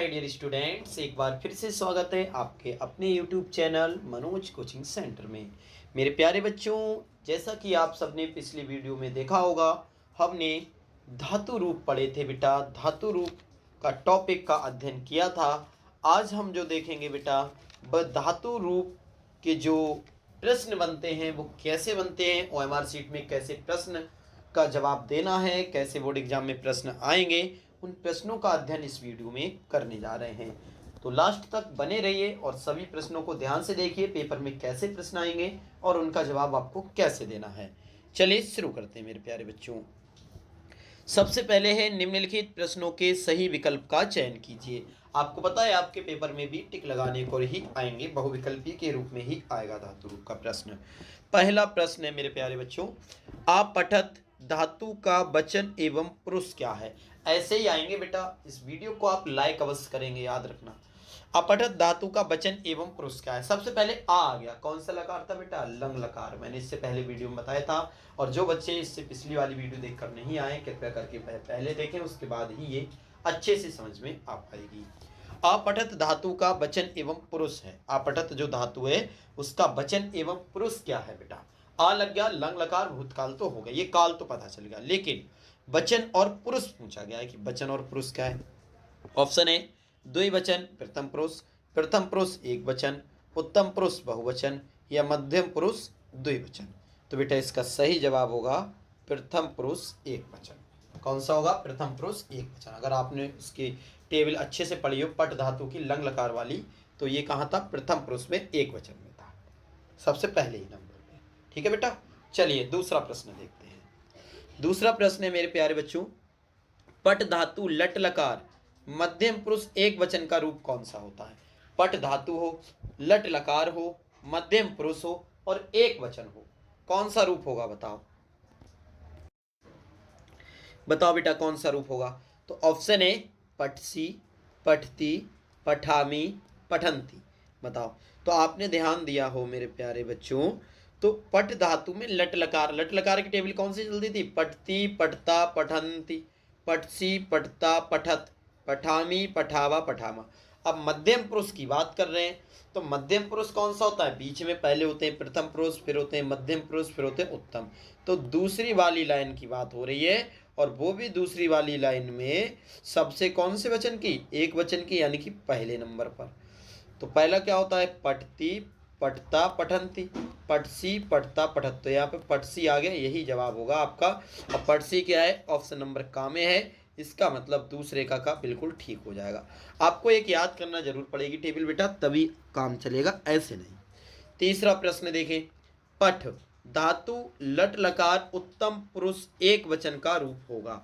My dear students, एक बार फिर से स्वागत है आपके अपने YouTube channel Manoj coaching centre में। मेरे प्यारे बच्चों, जैसा कि आप सबने पिछली वीडियो में देखा होगा, हमने धातु रूप पढ़े थे बेटा। धातु रूप का टॉपिक का अध्ययन किया था। आज हम जो देखेंगे बेटा, वह धातु रूप के जो प्रश्न बनते हैं वो कैसे बनते हैं, ओएमआर शीट में कैसे प्रश्न का जवाब देना है, कैसे बोर्ड एग्जाम में प्रश्न आएंगे, उन प्रश्नों का अध्ययन इस वीडियो में करने जा रहे हैं। तो लास्ट तक बने रहिए और सभी प्रश्नों को ध्यान से देखिए, पेपर में कैसे प्रश्न आएंगे और उनका जवाब आपको कैसे देना है। चलिए शुरू करते हैं मेरे प्यारे बच्चों। सबसे पहले है निम्नलिखित प्रश्नों के सही विकल्प का चयन कीजिए। आपको पता है आपके पेपर में भी टिक लगाने को ही आएंगे, बहुविकल्पी के रूप में ही आएगा धातु रूप का प्रश्न। पहला प्रश्न है मेरे प्यारे बच्चों, आपठत धातु का वचन एवं पुरुष क्या है। ऐसे ही आएंगे बेटा, इस वीडियो को आप लाइक अवश्य करेंगे, याद रखना। अपठत धातु का वचन एवं पुरुष क्या है। सबसे पहले आ गया, कौन सा लकार था बेटा, लंग लकार। मैंने इससे पहले वीडियो में बताया था, और जो बच्चे इससे पिछली वाली वीडियो देखकर नहीं आए कृपया करके पहले देखें, उसके बाद ही ये अच्छे से समझ में आ पाएगी। अपठत धातु का वचन एवं पुरुष है। अपठत जो धातु है उसका वचन एवं पुरुष क्या है बेटा। आ लग गया, लंग लकार भूतकाल तो हो गया, ये काल तो पता चल गया, लेकिन वचन और पुरुष पूछा गया है कि वचन और पुरुष क्या है। ऑप्शन ए द्विवचन प्रथम पुरुष, प्रथम पुरुष एक वचन, उत्तम पुरुष बहुवचन, या मध्यम पुरुष द्विवचन। तो बेटा इसका सही जवाब होगा प्रथम पुरुष एक वचन। कौन सा होगा, प्रथम पुरुष एक वचन। अगर आपने इसकी टेबल अच्छे से पढ़ी हो पट धातु की लंग लकार वाली, तो ये कहाँ था, प्रथम पुरुष में एक वचन में था, सबसे पहले ही नंबर पे। ठीक है बेटा, चलिए दूसरा प्रश्न देखते हैं। दूसरा प्रश्न है मेरे प्यारे बच्चों, पट धातु लट लकार मध्यम पुरुष एक वचन का रूप कौन सा होता है। पट धातु हो, लट लकार हो, मध्यम पुरुष हो और एक वचन हो, कौन सा रूप होगा बताओ। बताओ बेटा कौन सा रूप होगा। तो ऑप्शन ए पठसी, पठती, पठामी, पठंती। बताओ। तो आपने ध्यान दिया हो मेरे प्यारे बच्चों, तो पट धातु में लट लकार, लट लकार की टेबल कौन सी चलती थी, पठती, पठता, पठंती, पठसी, पठता, पठत, पठामी, पठावा, पठामा। अब मध्यम पुरुष की बात कर रहे हैं, तो मध्यम पुरुष कौन सा होता है, बीच में पहले होते हैं प्रथम पुरुष, फिर होते हैं मध्यम पुरुष, फिर होते हैं उत्तम। तो दूसरी वाली लाइन की बात हो रही है, और वो भी दूसरी वाली लाइन में सबसे कौन से वचन की, एक वचन की, यानी कि पहले नंबर पर। तो पहला क्या होता है, पठती, पठता, पठंती, पठसी, पठता, पठत। तो यहाँ पे पठसी आ गया, यही जवाब होगा आपका। अब पठसी क्या है, ऑप्शन नंबर का में है, इसका मतलब दूसरे का बिल्कुल ठीक हो जाएगा। आपको एक याद करना जरूर पड़ेगी टेबल बेटा, तभी काम चलेगा, ऐसे नहीं। तीसरा प्रश्न देखें, पठ धातु लट लकार उत्तम पुरुष एक वचन का रूप होगा।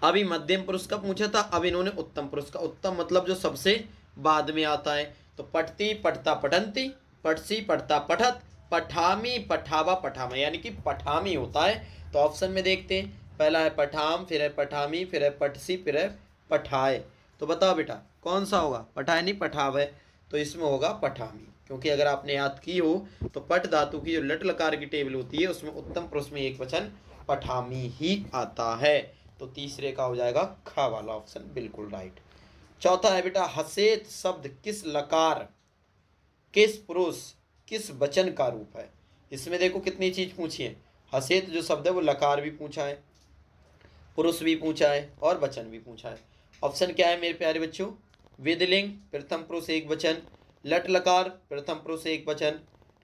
अभी मध्यम पुरुष का पूछा था, अब इन्होंने उत्तम पुरुष का। उत्तम मतलब जो सबसे बाद में आता है। तो पठती, पठता, पठंती, पठसी, पठता, पठत, पठामी, पठावा, पठामा, यानी कि पठामी होता है। तो ऑप्शन में देखते हैं, पहला है पठाम, फिर है पठामी, फिर है पठसी, फिर है पठाए। तो बताओ बेटा कौन सा होगा, पठाए नहीं पठाव है, तो इसमें होगा पठामी। क्योंकि अगर आपने याद की हो तो पट धातु की जो लट लकार की टेबल होती है उसमें उत्तम पुरुष में एक वचन पठामी ही आता है। तो तीसरे का हो जाएगा खा वाला ऑप्शन बिल्कुल राइट। चौथा है बेटा, हसेत शब्द किस लकार, किस पुरुष, किस वचन का रूप है। इसमें देखो कितनी चीज पूछी है। हसेत जो शब्द है वो लकार भी पूछा है, पुरुष भी पूछा है और वचन भी पूछा है। ऑप्शन क्या है मेरे प्यारे बच्चों, विधिलिंग प्रथम पुरुष एक वचन, लट लकार प्रथम पुरुष एक वचन,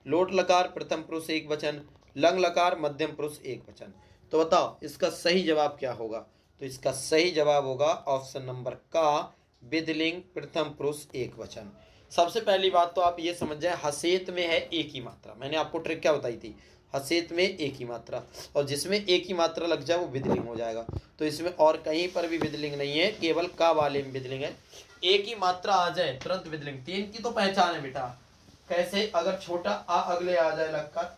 लोट लकार प्रथम पुरुष एक वचन, लंग लकार मध्यम पुरुष एक वचन। तो बताओ इसका सही जवाब क्या होगा। तो इसका सही जवाब होगा ऑप्शन नंबर का, विधिलिंग प्रथम पुरुष एक वचन। सबसे पहली बात तो आप ये समझ जाए, हसेत में है एक ही मात्रा। मैंने आपको ट्रिक क्या बताई थी, हसेत में एक ही मात्रा, और जिसमें एक ही मात्रा लग जाए वो विधिलिंग हो जाएगा। तो इसमें और कहीं पर भी विधिलिंग नहीं है, केवल का वाले में विधिलिंग है। एक ही मात्रा आ जाए तुरंत विधिलिंग। तीन की तो पहचान है बेटा, कैसे, अगर छोटा आ अगले आ जाए लगकर,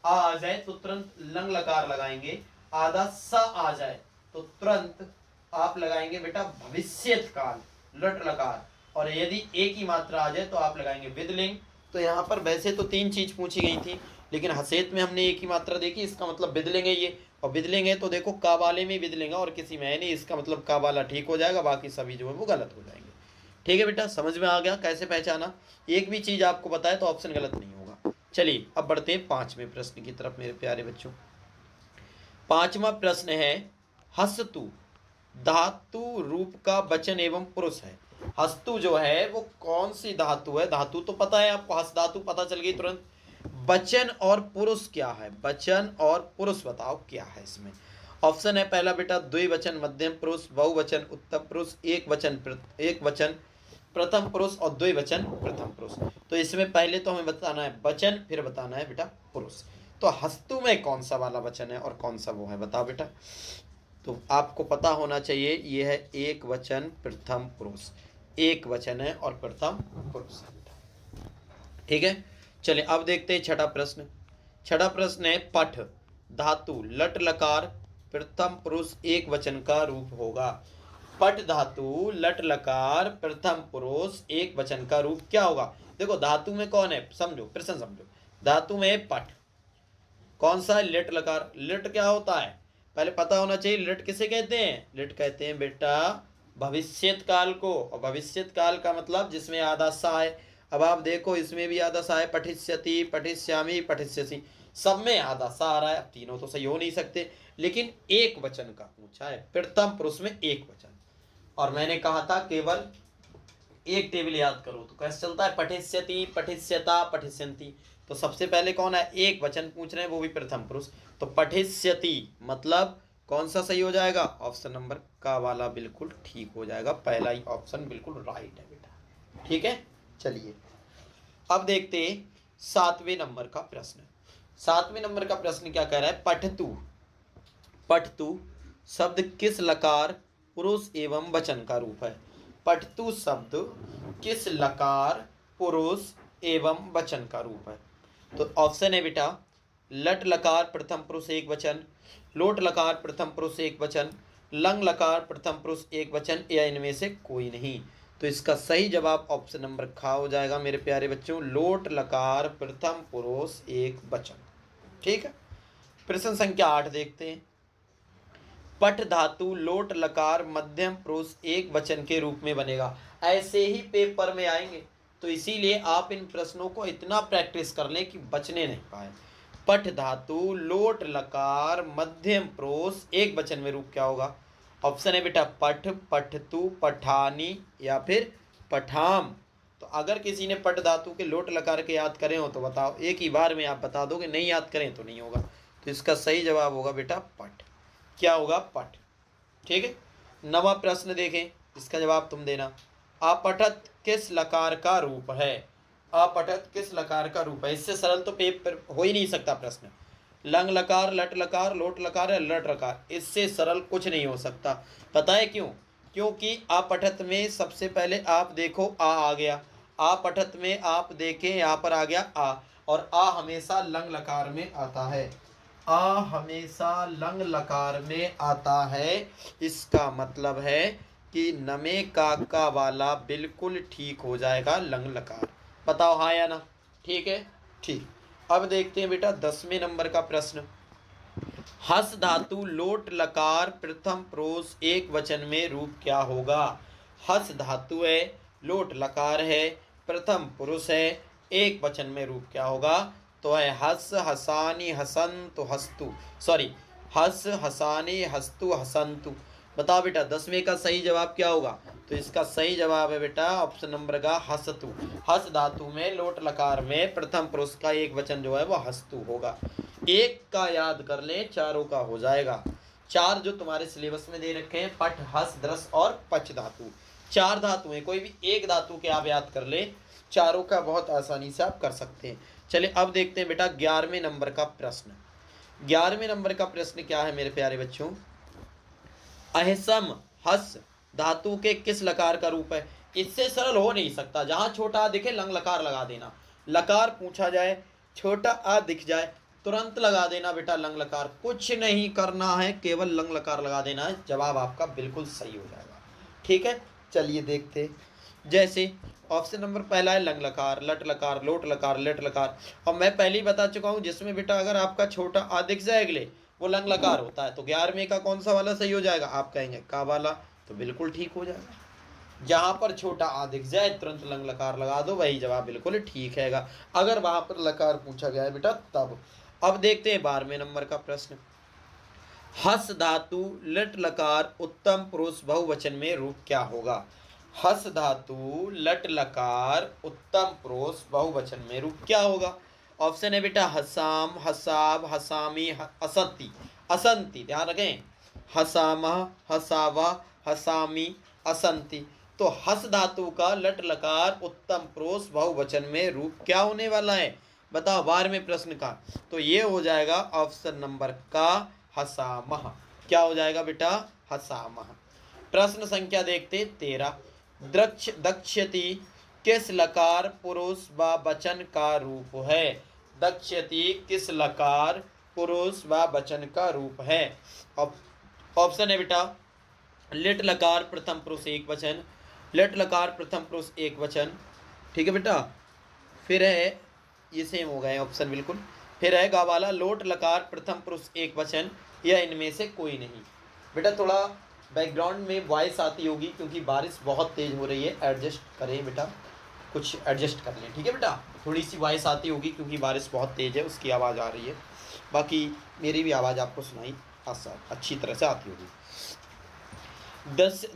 आ जाए तो तुरंत लंग लकार लगाएंगे, आधा स आ जाए तो तुरंत आप लगाएंगे बेटा भविष्यत काल लट लकार, और यदि एक ही मात्रा आ जाए तो आप लगाएंगे विधिलिंग। तो यहाँ पर वैसे तो तीन चीज पूछी गई थी, लेकिन हसेत में हमने एक ही मात्रा देखी, इसका मतलब विधिलिंग है ये। और विधिलिंग है तो देखो का वाले में विधिलिंग है और किसी में है नहीं, इसका मतलब का वाला ठीक हो जाएगा, बाकी सभी जो है वो गलत हो जाएंगे। ठीक है बेटा, समझ में आ गया कैसे पहचाना। एक भी चीज आपको बताए तो ऑप्शन गलत नहीं होगा। चलिए अब बढ़ते हैं 5वें प्रश्न की तरफ मेरे प्यारे बच्चों। 5वां प्रश्न है हस्तु धातु रूप का वचन एवं पुरुष है। हस्तु जो है वो कौन सी धातु है? धातु तो पता है आपको, हस्त धातु पता चल गई तुरंत। वचन और पुरुष क्या है? वचन और पुरुष बताओ क्या है इसमें। ऑप्शन है पहला बेटा द्विवचन मध्यम पुरुष, बहुवचन उत्तम पुरुष, एक वचन प्रथम पुरुष और द्विवचन प्रथम पुरुष। तो इसमें पहले तो हमें बताना है वचन, फिर बताना है बेटा पुरुष। तो हस्तु में कौन सा वाला वचन है और कौन सा वो है बताओ बेटा। तो आपको पता होना चाहिए ये है एक वचन प्रथम पुरुष, एक वचन है और प्रथम पुरुष है बेटा। ठीक है, चलिए अब देखते हैं छठा प्रश्न। छठा प्रश्न है पठ धातु लट लकार प्रथम पुरुष एक वचन का रूप होगा। पट धातु लट लकार प्रथम पुरुष एक वचन का रूप क्या होगा? देखो धातु में कौन है समझो, प्रश्न समझो। धातु में पट कौन सा है? लिट लकार। लिट क्या होता है पहले पता होना चाहिए। लिट किसे कहते हैं? लिट कहते हैं बेटा भविष्यत काल को। और भविष्यत काल का मतलब जिसमें आधा सा है। अब आप देखो इसमें भी आधा सा है, पठिष्यति पठिष्यामि पठिष्यसि, सब में आधा सा आ रहा है। अब तीनों तो सही हो नहीं सकते, लेकिन एक वचन का पूछा है, प्रथम पुरुष में एक वचन। और मैंने कहा था केवल एक टेबल याद करो तो कैसे चलता है, पठिष्यति पठिष्यता पठिष्यन्ति। तो सबसे पहले कौन है? एक वचन पूछ रहे हैं, वो भी प्रथम पुरुष। तो पठिष्यति मतलब कौन सा सही हो जाएगा? ऑप्शन नंबर का वाला बिल्कुल ठीक हो जाएगा, पहला ही ऑप्शन बिल्कुल राइट है बेटा। ठीक है, चलिए अब देखते हैं 7वें नंबर का प्रश्न। 7वें नंबर का प्रश्न क्या कह रहा है? पठतु पठतु शब्द किस लकार पुरुष एवं वचन का रूप है? पठतु शब्द किस लकार पुरुष एवं वचन का रूप है? तो ऑप्शन है बेटा लट लकार प्रथम पुरुष एक वचन, लोट लकार प्रथम पुरुष एक वचन, लंग लकार प्रथम पुरुष एक वचन, या इनमें से कोई नहीं। तो इसका सही जवाब ऑप्शन नंबर खा हो जाएगा मेरे प्यारे बच्चों, लोट लकार प्रथम पुरुष एक वचन। ठीक है, प्रश्न संख्या 8 देखते हैं। पठ धातु लोट लकार मध्यम पुरुष एक वचन के रूप में बनेगा। ऐसे ही पेपर में आएंगे, तो इसीलिए आप इन प्रश्नों को इतना प्रैक्टिस कर लें कि बचने नहीं पाए। पठ धातु लोट लकार मध्यम पुरुष एक वचन में रूप क्या होगा? ऑप्शन है बेटा पठ, पठतु, पठानी या फिर पठाम। तो अगर किसी ने पठ धातु के लोट लकार के याद करें हो तो बताओ, एक ही बार में आप बता दोगे, नहीं याद करें तो नहीं होगा। तो इसका सही जवाब होगा बेटा पठ। क्या होगा? पठ। ठीक है, 9वां प्रश्न देखें, इसका जवाब तुम देना। अपठत किस लकार का रूप है? अपठत किस लकार का रूप है? इससे सरल तो पेपर हो ही नहीं सकता प्रश्न। लंग लकार, लट लकार, लोट लकार या लट लकार, इससे सरल कुछ नहीं हो सकता। पता है क्यों? क्योंकि अपठत में सबसे पहले आप देखो आ गया, अपठत में आप देखें यहाँ पर आ गया आ, और आ हमेशा लंग लकार में आता है। आ हमेशा लंग लकार में आता है। इसका मतलब है कि नमे का वाला बिल्कुल ठीक हो जाएगा लंग लकार। बताओ हाँ या ना? ठीक है, ठीक। अब देखते हैं बेटा 10वें नंबर का प्रश्न। हस धातु लोट लकार प्रथम पुरुष एक वचन में रूप क्या होगा? हस धातु है, लोट लकार है, प्रथम पुरुष है, एक वचन में रूप क्या होगा? तो है हस हसानी हसंतु हस्तु, सॉरी हस हसानी हस्तु हसंतु। बताओ बेटा 10वें का सही जवाब क्या होगा? तो इसका सही जवाब है बेटा ऑप्शन नंबर का हस्तु। हस धातु में लोट लकार में प्रथम पुरुष का एक वचन जो है वो हस्तु होगा। एक का याद कर ले, चारों का हो जाएगा। चार जो तुम्हारे सिलेबस में दे रखे हैं, पठ हस द्रस और पच धातु, 4 धातु हैं। कोई भी एक धातु के आप याद कर ले, चारों का बहुत आसानी से आप कर सकते हैं। चलिए अब देखते हैं बेटा 11वें नंबर का प्रश्न। 11वें नंबर का प्रश्न क्या है मेरे प्यारे बच्चों? अहसम हस धातु के किस लकार का रूप है? इससे सरल हो नहीं सकता। जहां छोटा आ दिखे लंग लकार लगा देना। लकार पूछा जाए, छोटा आ दिख जाए, तुरंत लगा देना बेटा लंग लकार। कुछ नहीं करना है, केवल लंग लकार लगा देना है, जवाब आपका बिल्कुल सही हो जाएगा। ठीक है, चलिए देखते। जैसे ऑप्शन नंबर पहला है लंग लकार, लट लकार, लोट लकार, लेट लकार। और मैं पहले ही बता चुका हूं जिसमें बेटा अगर आपका छोटा आ दिख जाए अगले, वो लंग लकार होता है। तो 11वें का कौन सा वाला सही हो जाएगा? आप कहेंगे का वाला, तो बिल्कुल ठीक हो जाएगा। जहां पर छोटा आ दिख जाए तुरंत लंग लकार लगा दो, वही जवाब बिल्कुल ठीक हैगा, अगर वहां पर लकार पूछा गया है बेटा तब। अब देखते हैं 12वें नंबर का प्रश्न। हस धातु लट लकार उत्तम पुरुष बहुवचन में रूप क्या होगा? हस धातु लट लकार उत्तम पुरुष बहुवचन में रूप क्या होगा? ऑप्शन है बेटा हसाम, हसाब, हसामी, असंती। असंती ध्यान रखें, हसामा, हसावा, हसामी, असंती। तो हस धातु का लट लकार उत्तम पुरुष बहुवचन में रूप क्या होने वाला है? बताओ 12वें प्रश्न का। तो ये हो जाएगा ऑप्शन नंबर का हसामह। क्या हो जाएगा बेटा? हसामह। प्रश्न संख्या देखते 13। दक्षति किस लकार पुरुष व वचन का रूप है? दक्षति किस लकार पुरुष व वचन का रूप है? ऑप्शन है बेटा लिट लकार प्रथम पुरुष एक वचन, लिट लकार प्रथम पुरुष एक वचन, ठीक है बेटा। फिर है, ये सेम हो गए ऑप्शन बिल्कुल। फिर है गा वाला लोट लकार प्रथम पुरुष एक वचन, या इनमें से कोई नहीं। बेटा थोड़ा बैकग्राउंड में वॉइस आती होगी क्योंकि बारिश बहुत तेज हो रही है, एडजस्ट करें बेटा, कुछ एडजस्ट कर लें, ठीक है बेटा। थोड़ी सी वॉइस आती होगी क्योंकि बारिश बहुत तेज है, उसकी आवाज़ आ रही है। बाकी मेरी भी आवाज़ आपको सुनाई अच्छी तरह से आती होगी।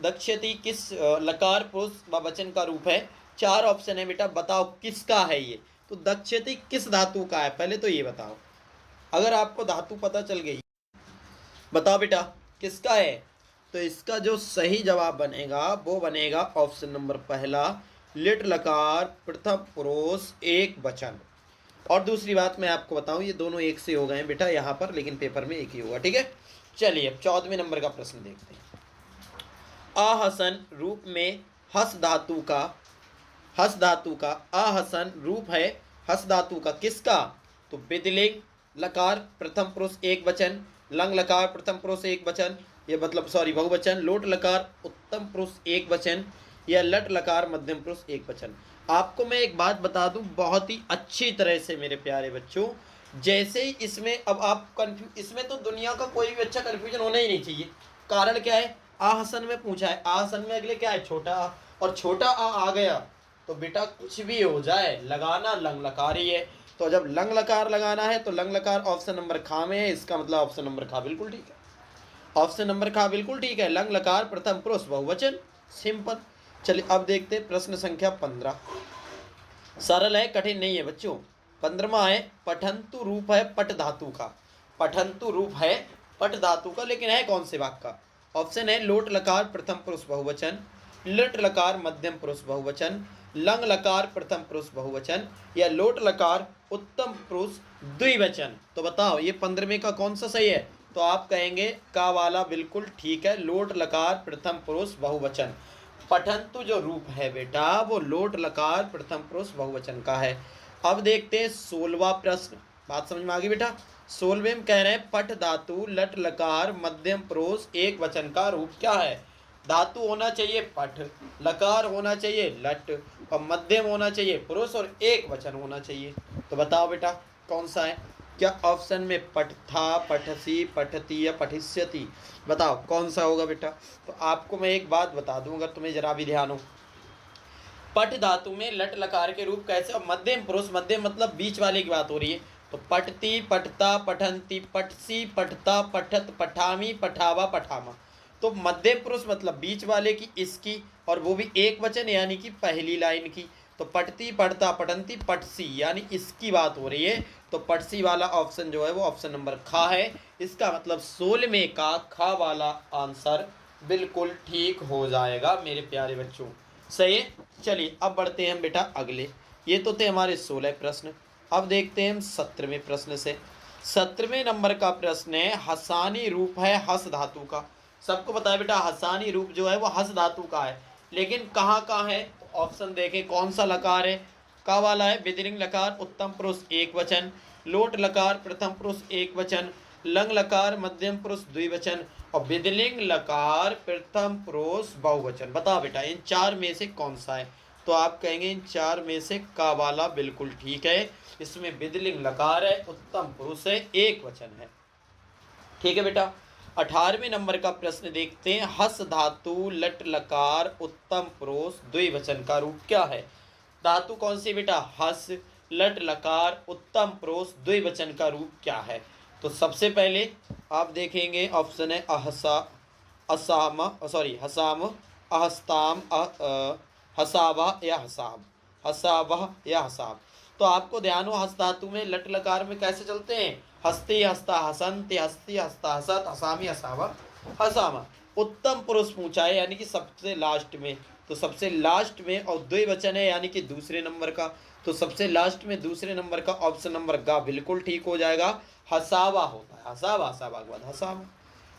दक्षति किस लकार पुरुष व वचन का रूप है? 4 ऑप्शन है बेटा, बताओ किसका है ये? तो दक्षति किस धातु का है, पहले तो ये बताओ। अगर आपको धातु पता चल गई, बताओ बेटा किसका है? तो इसका जो सही जवाब बनेगा वो बनेगा ऑप्शन नंबर पहला, लिट लकार प्रथम पुरुष एक वचन। और दूसरी बात मैं आपको बताऊं, ये दोनों एक से हो गए हैं बेटा यहाँ पर, लेकिन पेपर में एक ही होगा, ठीक है। चलिए अब 14वें नंबर का प्रश्न देखते हैं। आहसन रूप में हस धातु का आहसन रूप है हस धातु का किसका? तो विधिलिंग लकार प्रथम पुरुष एक वचन, लंग लकार प्रथम पुरुष एक वचन, ये मतलब सॉरी बहुवचन, लोट लकार उत्तम पुरुष एक वचन, या लट लकार मध्यम पुरुष एक वचन। आपको मैं एक बात बता दूं बहुत ही अच्छी तरह से मेरे प्यारे बच्चों, जैसे ही इसमें अब आप इसमें तो दुनिया का कोई भी अच्छा कन्फ्यूजन होना ही नहीं चाहिए। कारण क्या है? आहसन में पूछा है, आहसन में अगले क्या है? छोटा आ, और छोटा आ गया तो बेटा कुछ भी हो जाए लगाना लंग लकार ही है। तो जब लंग लकार लगाना है तो लंग लकार ऑप्शन नंबर खा में है, इसका मतलब ऑप्शन नंबर खा बिल्कुल ठीक है। ऑप्शन नंबर खा बिल्कुल ठीक है, लंग लकार प्रथम पुरुष बहुवचन, सिंपल। चलिए अब देखते प्रश्न संख्या 15। सरल है, कठिन नहीं है बच्चों। 15वां है पठंतु रूप है पट धातु का। पठंतु रूप है पट धातु का, लेकिन है कौन से वाक्य का? ऑप्शन है लोट लकार प्रथम पुरुष बहुवचन, लट लकार मध्यम पुरुष बहुवचन, लंग लकार प्रथम पुरुष बहुवचन, या लोट लकार उत्तम पुरुष द्विवचन। तो बताओ ये 15वें का कौन सा सही है? तो आप कहेंगे का वाला बिल्कुल ठीक है, लोट लकार प्रथम पुरुष बहुवचन। पठंतु जो रूप है बेटा वो लोट लकार प्रथम पुरुष बहुवचन का है। अब देखते हैं 16वां प्रश्न, बात समझ में आ गई बेटा। 16वें कह रहे हैं पठ धातु लट लकार मध्यम पुरुष एक वचन का रूप क्या है? धातु होना चाहिए पठ, लकार होना चाहिए लट, और मध्यम होना चाहिए पुरुष, और एक वचन होना चाहिए। तो बताओ बेटा कौन सा है? क्या ऑप्शन में पठथा, पठसी, पठती या पठिष्यति? बताओ कौन सा होगा बेटा? तो आपको मैं एक बात बता दूं, अगर तुम्हें जरा भी ध्यान हो, पठ धातु में लट लकार के रूप कैसे? और मध्यम पुरुष, मध्यम मतलब बीच वाले की बात हो रही है। तो पठती, पठता, पठंती, पठसी, पठता, पठत, पठामी, पठावा, पठामा। तो मध्यम पुरुष मतलब बीच वाले की, इसकी, और वो भी एक वचन यानी कि पहली लाइन की। तो पठती, पठता, पठंती, पठसी यानी इसकी बात हो रही है। तो पठसी वाला ऑप्शन जो है वो ऑप्शन नंबर खा है। इसका मतलब 16वें का खा वाला आंसर बिल्कुल ठीक हो जाएगा मेरे प्यारे बच्चों, सही है। चलिए अब बढ़ते हैं हम बेटा अगले। ये तो थे हमारे 16 प्रश्न। अब देखते हैं हम 17वें प्रश्न से। 17वें नंबर का प्रश्न है हसानी रूप है हस धातु का। सबको पता है बेटा हसानी रूप जो है वो हस धातु का है, लेकिन कहाँ कहाँ है? ऑप्शन देखें कौन सा लकार है? का वाला है विधिलिंग लकार उत्तम पुरुष एक वचन, लोट लकार प्रथम पुरुष एक वचन, लंग लकार मध्यम पुरुष द्विवचन, और विधिलिंग लकार प्रथम पुरुष बहुवचन। बताओ बेटा इन 4 में से कौन सा है? तो आप कहेंगे इन 4 में से का वाला बिल्कुल ठीक है, इसमें विधिलिंग लकार है, उत्तम पुरुष है, एक वचन है, ठीक है बेटा। 18वें नंबर का प्रश्न देखते हैं। हस धातु लट लकार उत्तम पुरुष द्विवचन का रूप क्या है? धातु कौन सी बेटा? हस, लट लकार उत्तम पुरुष द्विवचन का रूप क्या है? तो सबसे पहले आप देखेंगे ऑप्शन है अहसा, असाम, सॉरी हसाम, अहस्ताम, हसावा या हसाब, हसावह या हसाब। तो आपको ध्यान हो हस धातु में लट लकार में कैसे चलते हैं? हस्ती हस्ता हसंती, हस्ती हस्ता हसत, हसामी हसावा हसामा। उत्तम पुरुष पूछा है यानी कि सबसे लास्ट में, तो सबसे लास्ट में और द्विवचन है यानी कि दूसरे नंबर का, तो सबसे लास्ट में दूसरे नंबर का ऑप्शन नंबर ग बिल्कुल ठीक हो जाएगा। हसावा होता है, हसावा, हसावा के बाद हसावा।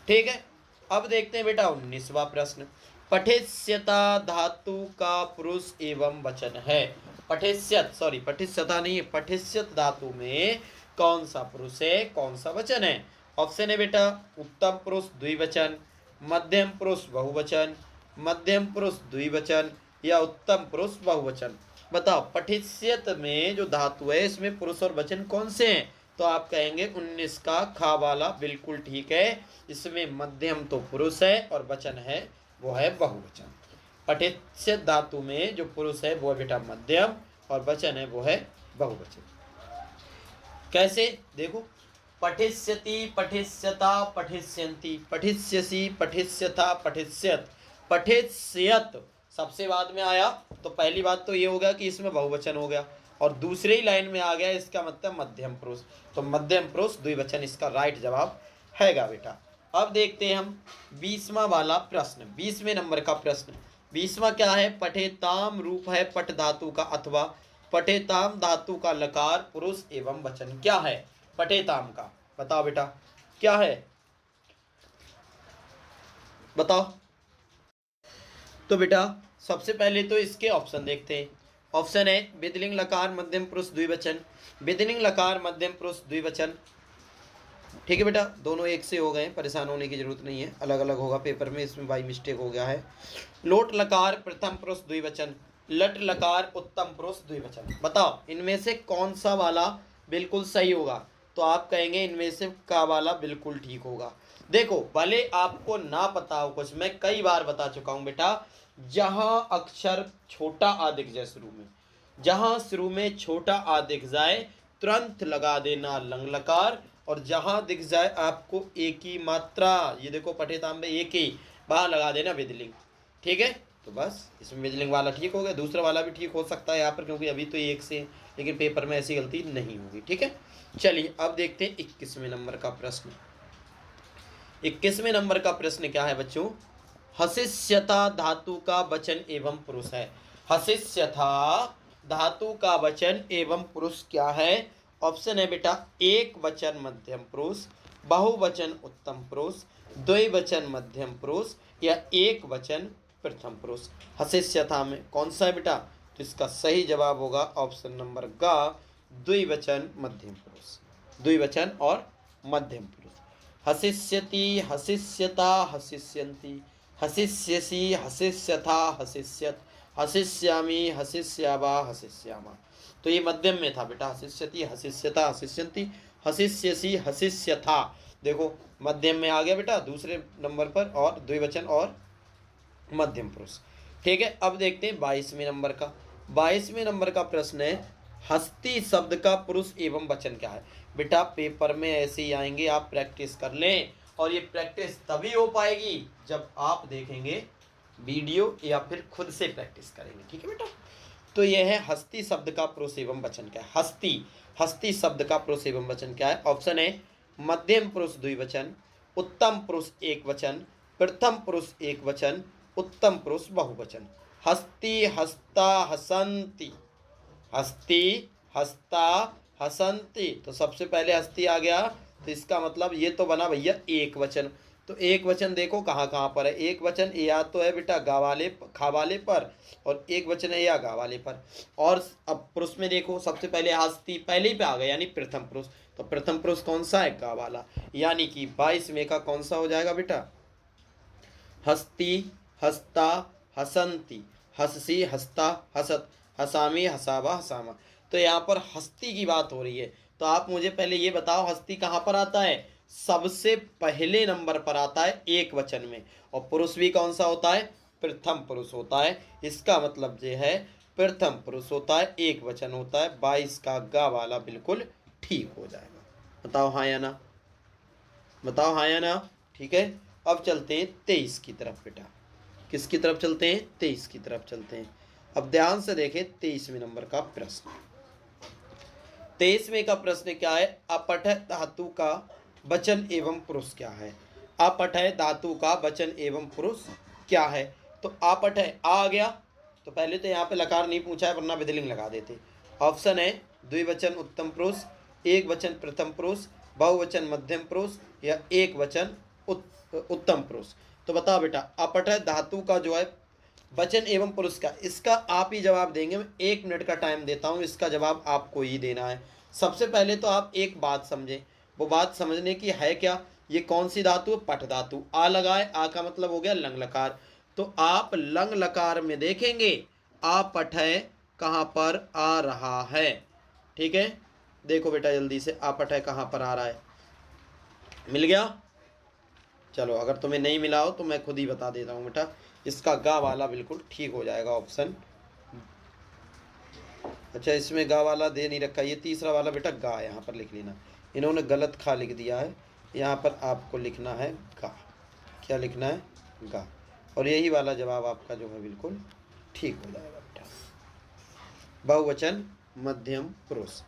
ठीक है, अब देखते हैं बेटा 19वां प्रश्न। पठिष्यता धातु का पुरुष एवं वचन है। पठिष्यत, सॉरी पठिष्यता नहीं है, पठिष्यत धातु में कौन सा पुरुष है, कौन सा वचन है? ऑप्शन है बेटा उत्तम पुरुष द्विवचन, मध्यम पुरुष बहुवचन, मध्यम पुरुष द्विवचन या उत्तम पुरुष बहुवचन। बताओ पठिष्यत में जो धातु है इसमें पुरुष और वचन कौन से हैं? तो आप कहेंगे 19 का खा वाला बिल्कुल ठीक है। इसमें मध्यम तो पुरुष है और वचन है वो है बहुवचन। पठिष्यत धातु में जो पुरुष है वो है बेटा मध्यम और वचन है वो है बहुवचन। कैसे देखो, पठिष्यति, पठिष्यता, पठिष्यन्ति, पठिष्यसि, पठिष्यथा, पठिष्यत, पठिष्यत सबसे बाद में आया। तो पहली बात तो ये होगा कि इसमें बहुवचन हो गया और दूसरे ही लाइन में आ गया, इसका मतलब मध्यम पुरुष। तो मध्यम पुरुष द्विवचन इसका राइट जवाब हैगा बेटा। अब देखते हैं हम 20वां वाला प्रश्न, 20वें नंबर का प्रश्न। 20वां क्या है? पठेताम रूप है पट धातु का अथवा पठेताम धातु का लकार पुरुष एवं वचन क्या है? पठेताम का बताओ बेटा क्या है, बताओ। तो बेटा सबसे पहले तो इसके ऑप्शन देखते हैं। ऑप्शन है विधिलिंग लकार मध्यम पुरुष द्विवचन, विधिलिंग लकार मध्यम पुरुष द्विवचन। ठीक है बेटा, दोनों एक से हो गए, परेशान होने की जरूरत नहीं है, अलग अलग होगा पेपर में, इसमें बाई मिस्टेक हो गया है। लोट लकार प्रथम पुरुष द्विवचन, लट लकार उत्तम पुरुष द्विवचन। बताओ इनमें से कौन सा वाला बिल्कुल सही होगा? तो आप कहेंगे इनमें से का वाला बिल्कुल ठीक होगा। देखो भले आपको ना पता हो कुछ, मैं कई बार बता चुका हूं बेटा, जहां अक्षर छोटा आ दिख जाए शुरू में, जहां शुरू में छोटा आ दिख जाए तुरंत लगा देना लंग लकार, और जहां दिख जाए आपको एक ही मात्रा, ये देखो पठेताम में एक ही, वहां लगा देना विधिलिंग। ठीक है, तो बस इसमें विधिलिंग वाला ठीक हो गया, दूसरा वाला भी ठीक हो सकता है यहाँ पर क्योंकि अभी तो एक से, लेकिन पेपर में ऐसी गलती नहीं होगी। ठीक है, चलिए अब देखते हैं 21वें नंबर का प्रश्न। 21वें नंबर का प्रश्न क्या है बच्चों? हसिष्यता धातु का वचन एवं पुरुष है। हसिष्यथा धातु का वचन एवं पुरुष क्या है? ऑप्शन है बेटा एक वचन मध्यम पुरुष, बहुवचन उत्तम पुरुष, द्विवचन मध्यम पुरुष या एक वचन प्रथम पुरुष। हसिष्यथा में कौन सा है बेटा? तो इसका सही जवाब होगा ऑप्शन नंबर ग, द्विवचन मध्यम पुरुष, द्विवचन और मध्यम पुरुष। हसिष्यति, हसिष्यता, हसिष्यन्ति, हसिष्यसि, हसिष्यथा, हसिष्यत, हसिष्यामि, हसिष्यावा, हसिष्यामा। तो ये मध्यम में था बेटा, हसिष्यति, हसिष्यता, हसिष्यन्ति, हसिष्यसि, हसिष्यथा। देखो मध्यम में आ गया बेटा दूसरे नंबर पर, और द्विवचन और मध्यम पुरुष। ठीक है, अब देखते हैं 22वें नंबर का। 22वें नंबर का प्रश्न है हस्ती शब्द का पुरुष एवं वचन क्या है? बेटा पेपर में ऐसे ही आएंगे, आप प्रैक्टिस कर लें, और ये प्रैक्टिस तभी हो पाएगी जब आप देखेंगे वीडियो या फिर खुद से प्रैक्टिस करेंगे। ठीक है बेटा, तो यह है हस्ती शब्द का पुरुष एवं वचन क्या है। हस्ती, हस्ती शब्द का पुरुष एवं वचन क्या है? ऑप्शन है मध्यम पुरुष द्विवचन, उत्तम पुरुष एक वचन, प्रथम पुरुष एक वचन, उत्तम पुरुष बहुवचन। हस्ती, हस्ता, हसंती, हस्ती, हस्ता, हसंती। तो सबसे पहले हस्ती आ गया, तो इसका मतलब ये तो बना भैया एक वचन। तो एक वचन देखो कहाँ कहाँ पर है। एक वचन या तो है बेटा गा वाले खा वाले पर, और एक वचन है या गा वाले पर। और अब पुरुष में देखो सबसे पहले हस्ती पहले ही पे आ गया यानी प्रथम पुरुष। तो प्रथम पुरुष कौन सा है? गा वाला। यानी कि 22वें का कौन सा हो जाएगा बेटा? हस्ती, हस्ता, हसंती, हससी, हस्ता, हसत, हसामी, हसावा, हसामा। तो यहाँ पर हस्ती की बात हो रही है, तो आप मुझे पहले ये बताओ हस्ती कहाँ पर आता है? सबसे पहले नंबर पर आता है एक वचन में, और पुरुष भी कौन सा होता है, प्रथम पुरुष होता है। इसका मतलब ये है प्रथम पुरुष होता है, एक वचन होता है। 22 का गा वाला बिल्कुल ठीक हो जाएगा। बताओ हाँ या ना, बताओ हाँ या ना। ठीक है, अब चलते हैं 23 की तरफ बेटा। किसकी तरफ चलते हैं, 23 की तरफ चलते हैं। अब ध्यान से देखें 23वें नंबर का प्रश्न। 23वें का प्रश्न क्या है, अपठय धातु का वचन एवं पुरुष क्या है। अपठय धातु का वचन एवं पुरुष क्या है। तो अपठय आ गया, तो पहले तो यहाँ पे लकार नहीं पूछा है, वरना विधिलिंग लगा देते। ऑप्शन है द्विवचन उत्तम पुरुष, एक वचन प्रथम पुरुष, बहुवचन मध्यम पुरुष, या एक वचन उत्तम पुरुष। तो बताओ बेटा, अपठय धातु का जो है वचन एवं पुरुष का, इसका आप ही जवाब देंगे। मैं 1 मिनट का टाइम देता हूं, इसका जवाब आपको ही देना है। सबसे पहले तो आप एक बात समझें, वो बात समझने की है क्या, ये कौन सी धातु है, पठ धातु। आ लगाए, आ का मतलब हो गया लंग लकार। तो आप लंग लकार में देखेंगे अपठय कहाँ पर आ रहा है। ठीक है, देखो बेटा जल्दी से, अपठय कहाँ पर आ रहा है, मिल गया। चलो अगर तुम्हें नहीं मिला हो तो मैं खुद ही बता देता हूँ बेटा, इसका गा वाला बिल्कुल ठीक हो जाएगा ऑप्शन। अच्छा, इसमें गा वाला दे नहीं रखा, ये तीसरा वाला बेटा गा यहाँ पर लिख लेना, इन्होंने गलत खा लिख दिया है, यहाँ पर आपको लिखना है गा। क्या लिखना है, गा, और यही वाला जवाब आपका जो है बिल्कुल ठीक हो जाएगा बेटा। बहुवचन मध्यम पुरुष,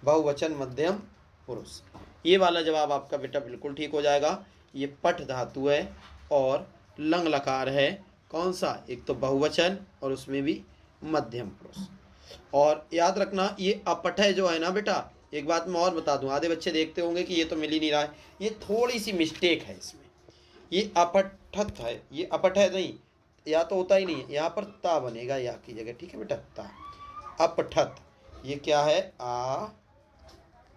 बहुवचन मध्यम पुरुष, ये वाला जवाब आपका बेटा बिल्कुल ठीक हो जाएगा। ये पठ धातु है और लंग लकार है, कौन सा, एक तो बहुवचन और उसमें भी मध्यम पुरुष। और याद रखना ये अपठय जो है ना बेटा, एक बात मैं और बता दूं, आधे बच्चे देखते होंगे कि ये तो मिल ही नहीं रहा है, ये थोड़ी सी मिस्टेक है इसमें, ये अपठत है, ये अपठय नहीं, या तो होता ही नहीं है, यहाँ पर ता बनेगा या की जगह। ठीक है बेटा, ता, अपठत, ये क्या है, आ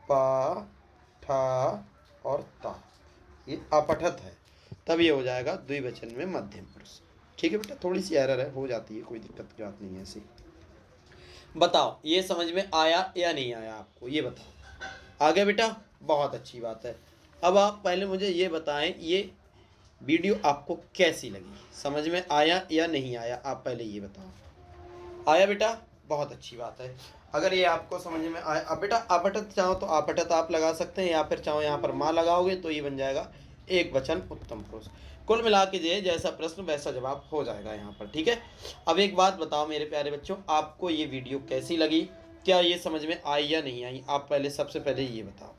पा ठा और ता, ये अपठत है, तब ये हो जाएगा द्विवचन में मध्यम पुरुष। ठीक है बेटा, थोड़ी सी एरर है, हो जाती है, कोई दिक्कत की बात नहीं है ऐसी। बताओ ये समझ में आया या नहीं आया आपको, ये बताओ। आगे बेटा, बहुत अच्छी बात है। अब आप पहले मुझे ये बताएं, ये वीडियो आपको कैसी लगी, समझ में आया या नहीं आया, आप पहले ये बताओ। आया बेटा, बहुत अच्छी बात है। अगर ये आपको समझ में आया, अब बेटा अपठत चाहो तो अपठत आप लगा सकते हैं, या फिर चाहो यहाँ पर माँ लगाओगे तो ये बन जाएगा एक वचन उत्तम पुरुष। कुल मिला के जो जैसा प्रश्न वैसा जवाब हो जाएगा यहाँ पर। ठीक है, अब एक बात बताओ मेरे प्यारे बच्चों, आपको ये वीडियो कैसी लगी, क्या ये समझ में आई या नहीं आई, आप पहले सबसे पहले ये बताओ।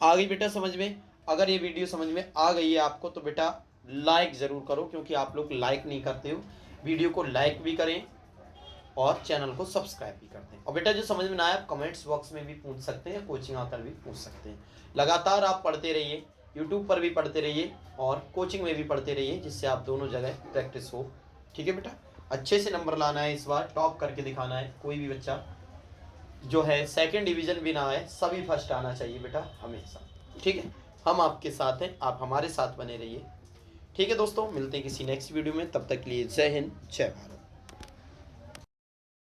आ गई बेटा समझ में, अगर ये वीडियो समझ में आ गई है आपको तो बेटा लाइक ज़रूर करो, क्योंकि आप लोग लाइक नहीं करते हो। वीडियो को लाइक भी करें और चैनल को सब्सक्राइब भी करते हैं। और बेटा जो समझ में ना आए आप कमेंट्स बॉक्स में भी पूछ सकते हैं, कोचिंग आकर भी पूछ सकते हैं। लगातार आप पढ़ते रहिए, यूट्यूब पर भी पढ़ते रहिए और कोचिंग में भी पढ़ते रहिए, जिससे आप दोनों जगह प्रैक्टिस हो। ठीक है बेटा, अच्छे से नंबर लाना है, इस बार टॉप करके दिखाना है। कोई भी बच्चा जो है सेकंड डिवीज़न भी ना आए, सभी फर्स्ट आना चाहिए बेटा हमेशा। ठीक है, हम आपके साथ हैं, आप हमारे साथ बने रहिए। ठीक है दोस्तों, मिलते हैं किसी नेक्स्ट वीडियो में, तब तक के लिए जय हिंद जय भारत।